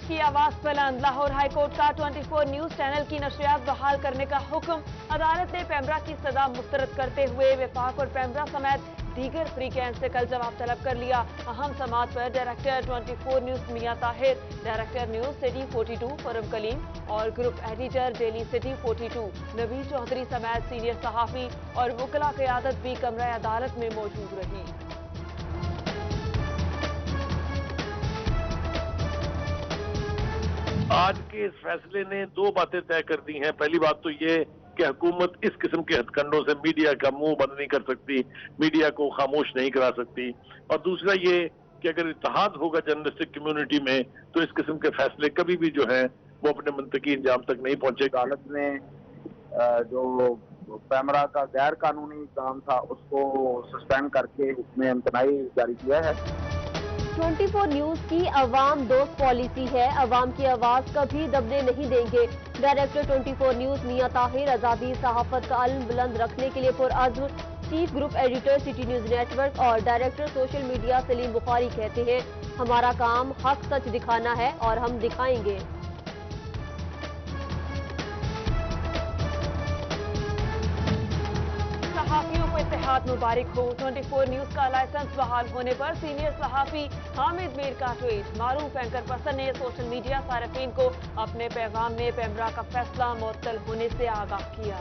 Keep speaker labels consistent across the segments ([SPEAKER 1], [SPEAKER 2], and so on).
[SPEAKER 1] सच की आवाज बुलंद। लाहौर हाई कोर्ट का 24 न्यूज चैनल की नशरियात बहाल करने का हुक्म। अदालत ने पैमरा की सजा मुस्तरद करते हुए विफाक और पैमरा समेत दीगर फ्रीकैन से कल जवाब तलब कर लिया। अहम समात पर director 24 news Mian Tahir, director news city 42 फरम कलीम और ग्रुप एडिटर डेली सिटी 42 नबी चौधरी समेत सीनियर सहाफी और वकला क़यादत भी कमरा अदालत में मौजूद रही।
[SPEAKER 2] आज के इस फैसले ने दो बातें तय कर दी हैं। पहली बात तो ये कि हुकूमत इस किस्म के हथकंडों से मीडिया का मुंह बंद नहीं कर सकती, मीडिया को खामोश नहीं करा सकती। और दूसरा ये कि अगर इत्तेहाद होगा जर्नलिस्टिक कम्युनिटी में तो इस किस्म के फैसले कभी भी जो हैं वो अपने मंतकी अंजाम तक नहीं पहुंचेगा।
[SPEAKER 3] अदालत ने जो पैमरा का गैर कानूनी काम था उसको सस्पेंड करके उसमें इम्तनाई जारी किया है।
[SPEAKER 4] 24 न्यूज की अवाम दोस्त पॉलिसी है, अवाम की आवाज कभी दबने नहीं देंगे। डायरेक्टर 24 न्यूज मियां ताहिर आजादी सहाफत का अलम बुलंद रखने के लिए पुरअज़्म chief group editor city news network और director social media Saleem Bukhari कहते हैं, हमारा काम हक सच दिखाना है और हम दिखाएंगे।
[SPEAKER 1] सहाफियों को इत्तेहाद मुबारक हो। 24 न्यूज का लाइसेंस बहाल होने पर सीनियर सहाफी हामिद मीर का ट्वीट। मारूफ एंकर पर्सन ने सोशल मीडिया सारिफीन को अपने पैगाम में पैमरा का फैसला मुअत्तल होने से आगाह किया।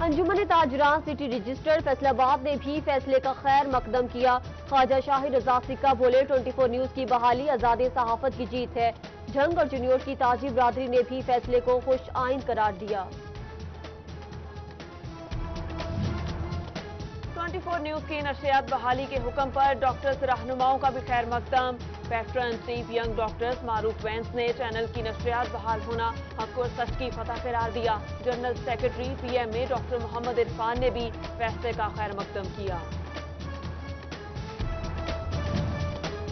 [SPEAKER 4] अंजुमन ताजरान सिटी रजिस्टर फैसलाबाद ने भी फैसले का खैर मकदम किया। ख्वाजा शाही रजा सिक्का बोले, 24 न्यूज की बहाली आजादी सहाफत की जीत है। जंग और जूनियर की ताजी बरादरी ने भी फैसले को खुश आइन करार दिया।
[SPEAKER 1] 24 न्यूज की नशरियात बहाली के हुक्म पर डॉक्टर्स रहनुमाओं का भी खैर मकदम। पैट्रन चीफ यंग डॉक्टर्स मारूफ वैंस ने चैनल की नशरियात बहाल होना हक और सच की फतह करार दिया। General secretary PMA doctor Mohammad Irfan ने भी फैसले का खैर मकदम किया।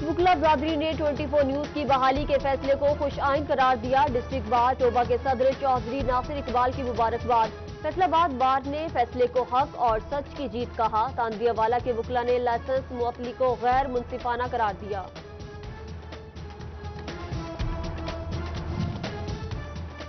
[SPEAKER 4] वकला बरादरी ने 24 न्यूज की बहाली के फैसले को खुश आइन करार दिया। डिस्ट्रिक्ट बार टोबा के सदर चौधरी नासिर इकबाल की मुबारकबाद। फैसलाबाद बार ने फैसले को हक और सच की जीत कहा। तानवियावाला के वकला ने लाइसेंस मुअत्तली को गैर मुनसिफाना करार दिया।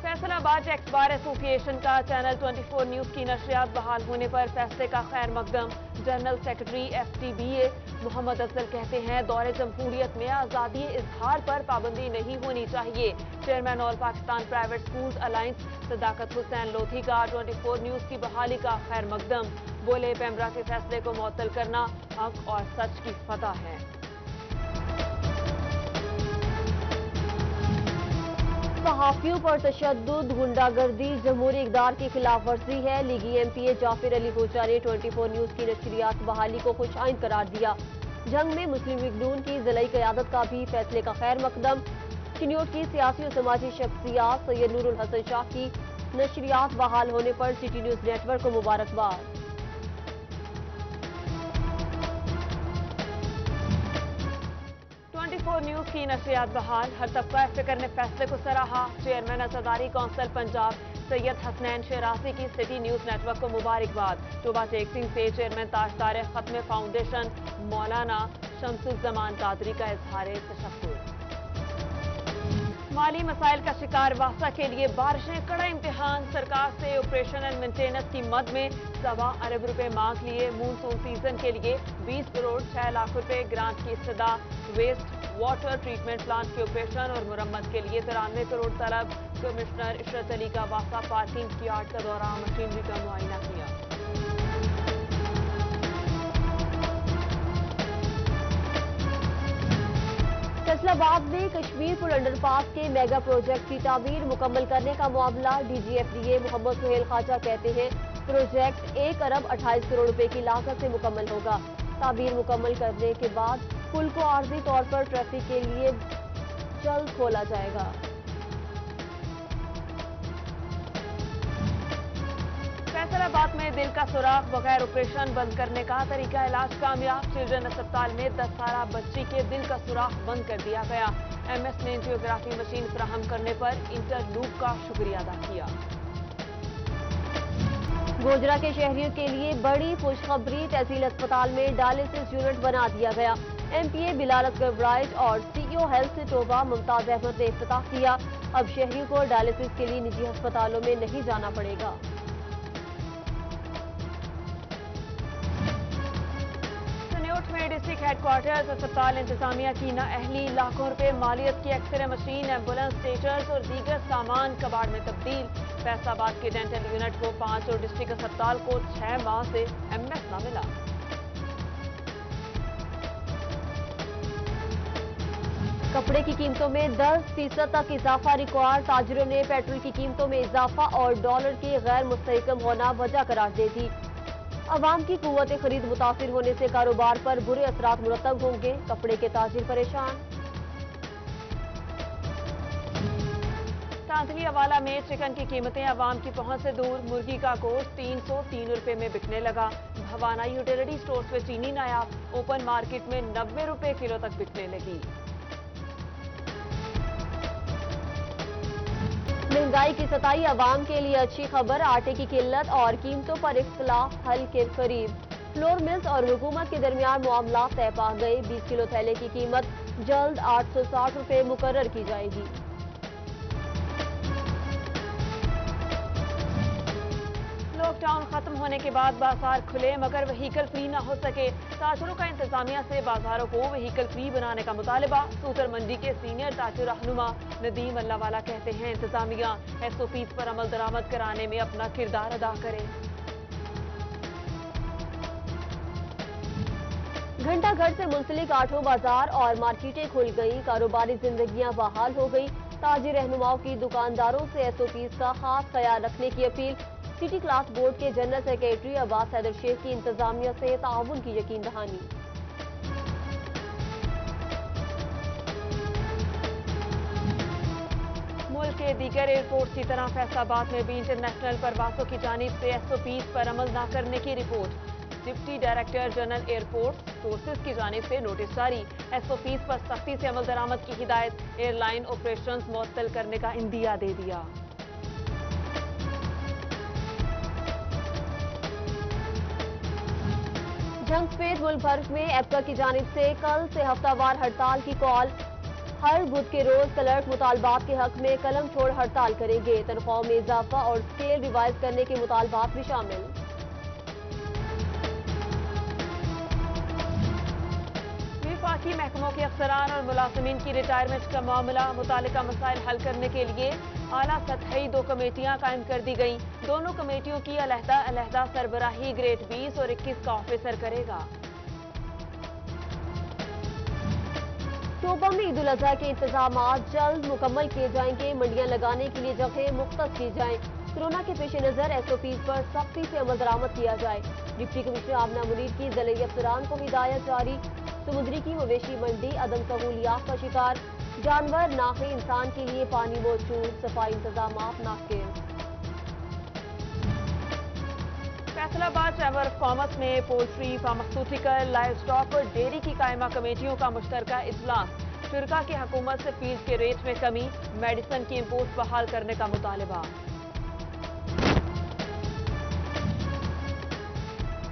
[SPEAKER 1] फैसलाबाद टैक्स बार एसोसिएशन का चैनल 24 न्यूज की नशरियात बहाल होने पर फैसले का खैर मकदम। General secretary FTBA Mohammad Afzal कहते हैं, दौरे जमहूरियत में आज़ादी इजहार पर पाबंदी नहीं होनी चाहिए। Chairman all Pakistan private schools alliance Sadaqat Hussain Lodhi का 24 न्यूज की बहाली का खैर मकदम। बोले, पैमरा के फैसले को मुअत्तल करना हक और सच की फतह है।
[SPEAKER 4] सहाफियों पर तशद्दुद, गुंडागर्दी, जमहूरी इक़दार की खिलाफ वर्जी है। लीगी MPA जाफिर अली होजा ने 24 न्यूज की नशरियात बहाली को खुश आइन करार दिया। जंग में मुस्लिम लीग नून की ज़िलाई क़यादत का भी फैसले का खैर मकदम। चिन्योट की सियासी और समाजी शख्सियात सैयद नूरुल हसन शाह की नशरियात बहाल होने पर सिटी न्यूज नेटवर्क को मुबारकबाद।
[SPEAKER 1] 24 न्यूज की नशरियात बहाल। हर तबका फिक्र ने फैसले को सराहा। चेयरमैन अज़ादारी कौंसिल पंजाब सैयद हसनैन शरासी की सिटी न्यूज नेटवर्क को मुबारकबाद। टोबा टेक्सिंग से चेयरमैन ताजदार खत्म फाउंडेशन मौलाना शम्सुज़्ज़मान कादरी का इजहार तशक्कुर। माली मसाइल का शिकार वासा के लिए बारिशें कड़ा इम्तिहान। सरकार से ऑपरेशन एंड मेंटेनेंस की मद में 1.25 अरब रुपए मांग लिए। मूनसून सीजन के लिए 20 करोड़ 6 लाख रुपए ग्रांट की इस्तदा। वेस्ट वाटर ट्रीटमेंट प्लांट के ऑपरेशन और मुरम्मत के लिए 93 करोड़ तलब। कमिश्नर इशरत अली का वासा पार्किंग यार्ड का दौरा, मशीनरी का मुआयना किया।
[SPEAKER 4] फैसलाबाद में कश्मीरपुर अंडरपास के मेगा प्रोजेक्ट की तामीर मुकम्मल करने का मामला। DG FDA मोहम्मद सुहेल खाजा कहते हैं, प्रोजेक्ट 1 अरब 28 करोड़ रुपए की लागत से मुकम्मल होगा। तामीर मुकम्मल करने के बाद पुल को आर्जी तौर पर ट्रैफिक के लिए जल्द खोला जाएगा।
[SPEAKER 1] फैसलाबाद में दिल का सुराख बगैर ऑपरेशन बंद करने का तरीका इलाज कामयाब। चिल्ड्रन अस्पताल में 10 साल बच्ची के दिल का सुराख बंद कर दिया गया। MS ने एंजियोग्राफी मशीन फराहम करने पर इंटरलूप का शुक्रिया अदा किया।
[SPEAKER 4] गोजरा के शहरियों के लिए बड़ी खुशखबरी, तहसील अस्पताल में डायलिसिस यूनिट बना दिया गया। MPA बिलाल असगर ब्राइट और CEO हेल्थ से टोबा मुमताज अहमद ने इफ्तिताह किया। अब शहरियों को डायलिसिस के लिए निजी अस्पतालों में नहीं जाना पड़ेगा।
[SPEAKER 1] सन्योट में डिस्ट्रिक्ट हेडक्वार्टर्स अस्पताल इंतजामिया की नाअहली, लाखों रुपए मालियत की एक्सरे मशीन, एम्बुलेंस, स्टेटर्स और दीगर सामान कबाड़ में तब्दील। फैसलाबाद के डेंटल यूनिट को 5 और डिस्ट्रिक्ट अस्पताल को 6 माह से MS न मिला।
[SPEAKER 4] कपड़े की कीमतों में 10% तक इजाफा रिकॉर्ड। ताजिरों ने पेट्रोल की कीमतों में इजाफा और डॉलर के गैर मुस्तहकम होना वजह करार दे दी। अवाम की कुव्वत खरीद मुतासिर होने से कारोबार पर बुरे असरात मुरतब होंगे, कपड़े के ताजिर परेशान।
[SPEAKER 1] तांतली हवाला में चिकन की कीमतें अवाम की पहुंच से दूर। मुर्गी का गोश्त 303 रुपए में बिकने लगा। भवाना यूटिलिटी स्टोर्स में चीनी नायाब, ओपन मार्केट में 90 रुपए किलो तक बिकने लगी।
[SPEAKER 4] महंगाई की सताई अवाम के लिए अच्छी खबर। आटे की किल्लत और कीमतों पर इख्तलाफ हल के करीब। फ्लोर मिल्स और हुकूमत के दरमियान मामला तय पा गए। 20 किलो थैले की कीमत जल्द 860 रुपए मुकर्रर की जाएगी।
[SPEAKER 1] लॉकडाउन खत्म होने के बाद बाजार खुले मगर व्हीकल फ्री न हो सके। ताजिरों का इंतजामिया से बाजारों को व्हीकल फ्री बनाने का मुतालबा। सूतर मंडी के सीनियर ताजिर रहनुमा नदीम अल्लाहवाला कहते हैं इंतजामिया SOPs पर अमल दरामद कराने में अपना किरदार अदा करे।
[SPEAKER 4] घंटा घर से मुंसलिक आठों बाजार और मार्केटें खुल गई। कारोबारी जिंदगियां बहाल हो गई। ताजिर रहनुमाओं की दुकानदारों से SOPs का खास ख्याल रखने की अपील। सिटी क्लास बोर्ड के जनरल सेक्रेटरी अब्बास हैदर शेख की इंतजामिया से ताउन की यकीन दहानी।
[SPEAKER 1] मुल्क के दीगर एयरपोर्ट की तरह फैसलाबाद में भी इंटरनेशनल परवासों की जानिब से SOPs पर अमल न करने की report. Deputy director general airport sources की जानिब से नोटिस जारी। SOPs पर सख्ती से अमल दरामद की हिदायत। एयरलाइन ऑपरेशंस मुअत्तल करने का इंदिया दे दिया।
[SPEAKER 4] जंग सफेद मुल्क भर में एप्का की जानिब से कल से हफ्तावार हड़ताल की कॉल। हर बुध के रोज क्लर्क मुतालबात के हक में कलम छोड़ हड़ताल करेंगे। तनख्वाहों में इजाफा और स्केल रिवाइज करने के मुतालबात भी शामिल।
[SPEAKER 1] वफाकी महकमों के अफसरान और मुलाजमीन की रिटायरमेंट का मामला। मुतालिका मसाइल हल करने के लिए आला सतही 2 कमेटियां कायम कर दी गई। दोनों कमेटियों की अलहदा सरबराही ग्रेड 20 और 21 का ऑफिसर करेगा।
[SPEAKER 4] टोबा में ईद उल अजहा के इंतजाम जल्द मुकम्मल किए जाएंगे। मंडियां लगाने के लिए जगह मुख्तस की जाएं। कोरोना के पेश नजर SOPs पर सख्ती से अमल दरामद किया जाए। डिप्टी कमिश्नर आमना मुनीर की जिले अफसरान को हिदायत जारी। समुद्री की मवेशी मंडी अदम सहूलियात का शिकार। जानवर नाहे इंसान के लिए पानी मौजूद, सफाई इंतजाम नाकिस।
[SPEAKER 1] फैसलाबाद चैम्बर ऑफ कॉमर्स में पोल्ट्री, फार्मास्यूटिकल, लाइव स्टॉक और डेयरी की कायमा कमेटियों का मुश्तरका इजलास। शुरका की हुकूमत से फीस के रेट में कमी, मेडिसिन की इंपोर्ट बहाल करने का मुतालबा।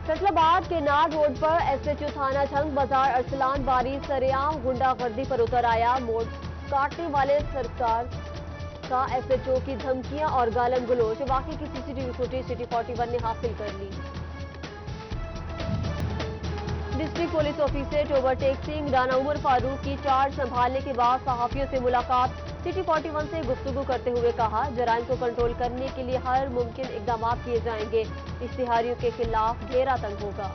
[SPEAKER 4] फैसलाबाद के नार रोड पर SHO थाना झंग बाजार अरसलान बारी सरेआम गुंडागर्दी पर उतर आया। मोड़ काटने वाले सरकार का SHO की धमकियां और गालम गलोच। वाकई की CCTV फुटेज सिटी 41 ने हासिल कर ली। डिस्ट्रिक्ट पुलिस ऑफिसर ओवरटेक सिंह राना उमर फारूक की चार्ज संभालने के बाद सहाफियों से मुलाकात। सिटी 41 से गुफ्तगू करते हुए कहा जराइम को कंट्रोल करने के लिए हर मुमकिन इकदाम किए जाएंगे। इश्तिहारियों के खिलाफ घेरा तंग होगा।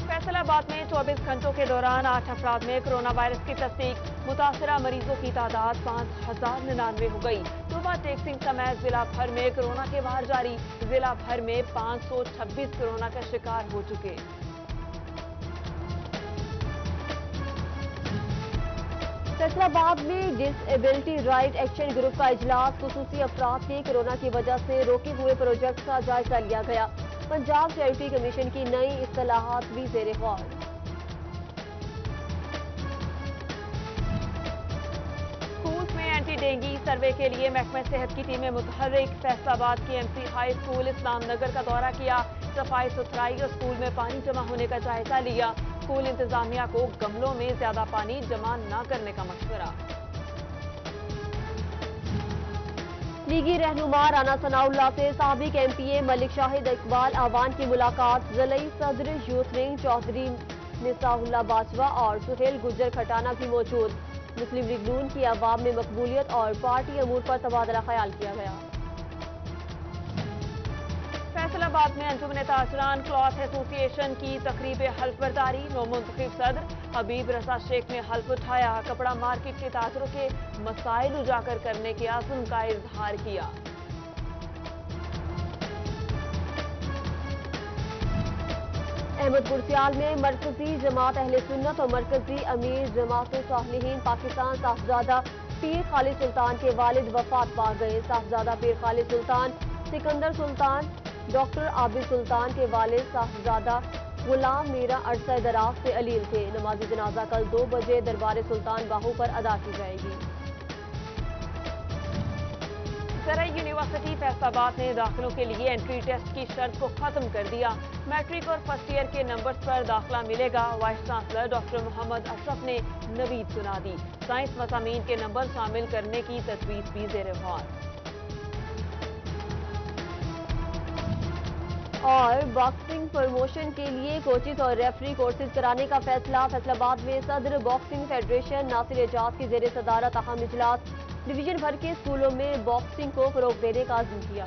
[SPEAKER 1] फैसलाबाद में 24 घंटों के दौरान 8 अफराद में कोरोना वायरस की तस्दीक। मुतासरा मरीजों की तादाद 5099 हो गई। टोबा टेक्सिंग समेत जिला भर में कोरोना के वार जारी। जिला भर में 526 कोरोना का शिकार हो चुके।
[SPEAKER 4] फैसलाबाद में डिसएबिलिटी राइट एक्शन ग्रुप का इजलास। खुसूसी अफराद के कोरोना की वजह से रोके हुए प्रोजेक्ट का जायजा लिया गया। पंजाब चैरिटी कमीशन की नई इस्तेलाहात भी ज़ेरे गौर।
[SPEAKER 1] स्कूल्स में एंटी डेंगू सर्वे के लिए महकमे सेहत की टीमें मुतहर्रिक। फैसलाबाद के एमसी हाई स्कूल इस्लाम नगर का दौरा किया। सफाई सुथराई और स्कूल में पानी जमा होने का जायजा लिया। स्कूल इंतजामिया को गमलों में ज्यादा पानी जमा न करने का मशवरा।
[SPEAKER 4] लीगी रहनुमा राना सनाउल्लाह से साबिक एमपीए मलिक शाहिद इकबाल आवान की मुलाकात। ज़िलई सदर यूथ विंग चौधरी निसाउल्लाह बाजवा और सुहेल गुज्जर खटाना भी मौजूद। मुस्लिम लीग नून की अवाम में मकबूलियत और पार्टी अमूर पर तबादला ख्याल किया गया।
[SPEAKER 1] फैसलाबाद में अंजुमन ताजरान क्लॉथ एसोसिएशन की तकरीब हल्फ बर्दारी। नौमुंतखब सदर हबीब रजा शेख ने हल्फ उठाया। कपड़ा मार्केट के ताजरों के मसाइल उजागर करने के आज़म का इजहार किया।
[SPEAKER 4] अहमदपुर सियाल में मरकजी जमात अहले सुन्नत और मरकजी अमीर जमात सालिहीन पाकिस्तान साहबजादा पीर खालिद सुल्तान के वालिद वफात पा गए। साहबजादा पीर खालिद सुल्तान सिकंदर सुल्तान डॉक्टर आबिद सुल्तान के वालिद साहबजादा गुलाम मीरा अरसा दराज से अलील थे। नमाज जनाजा कल 2 बजे दरबार सुल्तान बाहू पर अदा की जाएगी।
[SPEAKER 1] ज़राई यूनिवर्सिटी फैसलाबाद ने दाखिलों के लिए एंट्री टेस्ट की शर्त को खत्म कर दिया। मैट्रिक और फर्स्ट ईयर के नंबर्स पर दाखिला मिलेगा। Vice chancellor doctor Mohammad Ashraf ने नवीद सुना दी। साइंस मज़ामीन के नंबर शामिल करने की तजवीज़ भी ज़ेर गौर।
[SPEAKER 4] और बॉक्सिंग प्रमोशन के लिए कोचेज और रेफरी कोर्सेज कराने का फैसला। फैसलाबाद में सदर बॉक्सिंग फेडरेशन नासिर एजाज की जेर सदारत अहम इजलास। डिवीजन भर के स्कूलों में बॉक्सिंग को फरोग देने का अज़्म किया।